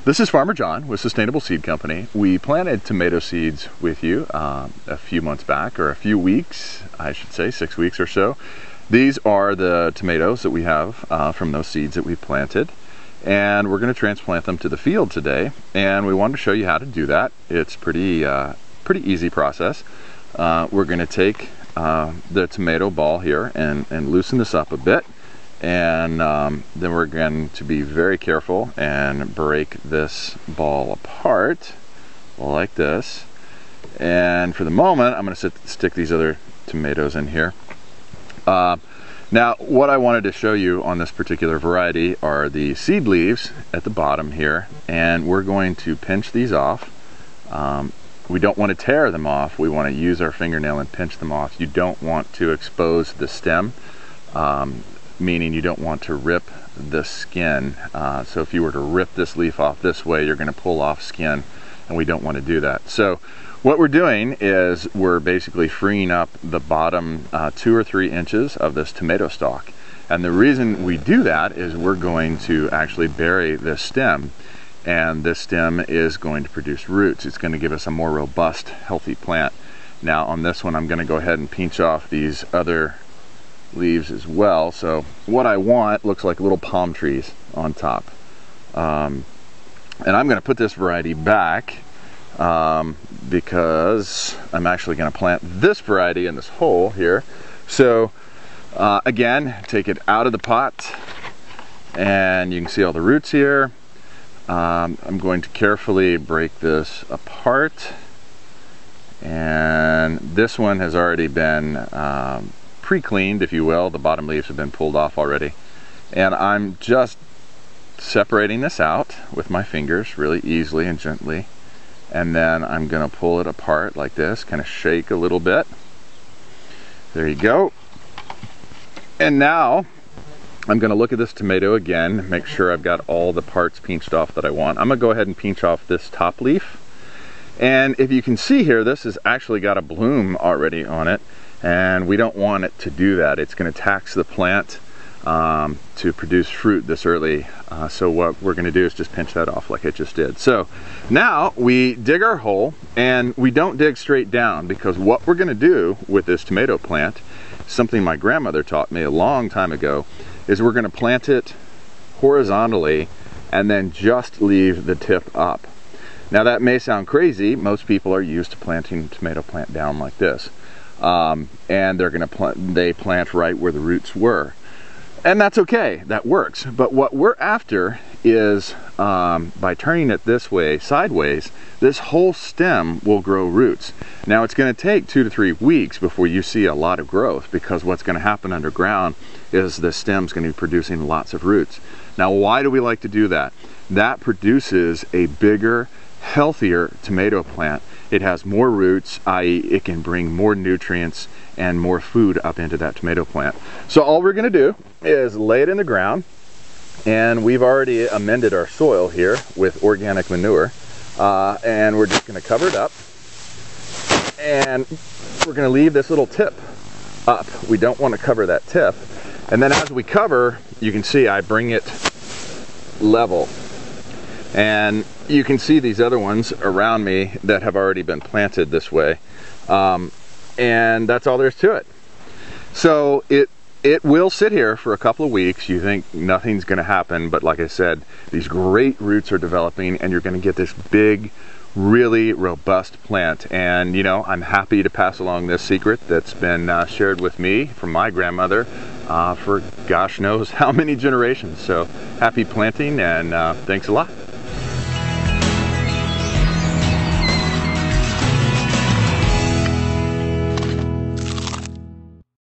This is Farmer John with Sustainable Seed Company. We planted tomato seeds with you a few months back, or a few weeks, I should say, 6 weeks or so. These are the tomatoes that we have from those seeds that we planted. And we're going to transplant them to the field today. And we wanted to show you how to do that. It's pretty easy process. We're going to take the tomato ball here and loosen this up a bit. And then we're going to be very careful and break this ball apart like this. And for the moment, I'm going to stick these other tomatoes in here. Now, what I wanted to show you on this particular variety are the seed leaves at the bottom here, and we're going to pinch these off. We don't want to tear them off. We want to use our fingernail and pinch them off. You don't want to expose the stem. Meaning you don't want to rip the skin. So if you were to rip this leaf off this way, you're going to pull off skin, and we don't want to do that. So what we're doing is we're basically freeing up the bottom 2 or 3 inches of this tomato stalk. And the reason we do that is we're going to actually bury this stem, and this stem is going to produce roots. It's going to give us a more robust, healthy plant. Now on this one, I'm going to go ahead and pinch off these other leaves as well. So what I want looks like little palm trees on top. And I'm going to put this variety back because I'm actually going to plant this variety in this hole here. So again, take it out of the pot, and you can see all the roots here. I'm going to carefully break this apart, and this one has already been pre-cleaned, if you will. The bottom leaves have been pulled off already, and I'm just separating this out with my fingers really easily and gently, and then I'm going to pull it apart like this, kind of shake a little bit. There you go. And now I'm going to look at this tomato again, make sure I've got all the parts pinched off that I want. I'm going to go ahead and pinch off this top leaf, and if you can see here, this has actually got a bloom already on it. And we don't want it to do that. It's going to tax the plant to produce fruit this early. So what we're going to do is just pinch that off like I just did. So now we dig our hole, and we don't dig straight down, because what we're going to do with this tomato plant, something my grandmother taught me a long time ago, is we're going to plant it horizontally and then just leave the tip up. Now that may sound crazy. Most people are used to planting a tomato plant down like this. And they're going to plant right where the roots were, and that's okay, that works. But what we're after is by turning it this way, sideways, this whole stem will grow roots. Now it's going to take 2 to 3 weeks before you see a lot of growth, because what's going to happen underground is the stem's going to be producing lots of roots. Now why do we like to do that? That produces a bigger, healthier tomato plant. It has more roots, i.e. it can bring more nutrients and more food up into that tomato plant. So all we're going to do is lay it in the ground, and we've already amended our soil here with organic manure, and we're just going to cover it up, and we're going to leave this little tip up. We don't want to cover that tip. And then as we cover, you can see I bring it level. And you can see these other ones around me that have already been planted this way. And that's all there is to it. So it will sit here for a couple of weeks. You think nothing's going to happen, but like I said, these great roots are developing, and you're going to get this big, really robust plant. And you know, I'm happy to pass along this secret that's been shared with me from my grandmother for gosh knows how many generations. So happy planting, and thanks a lot.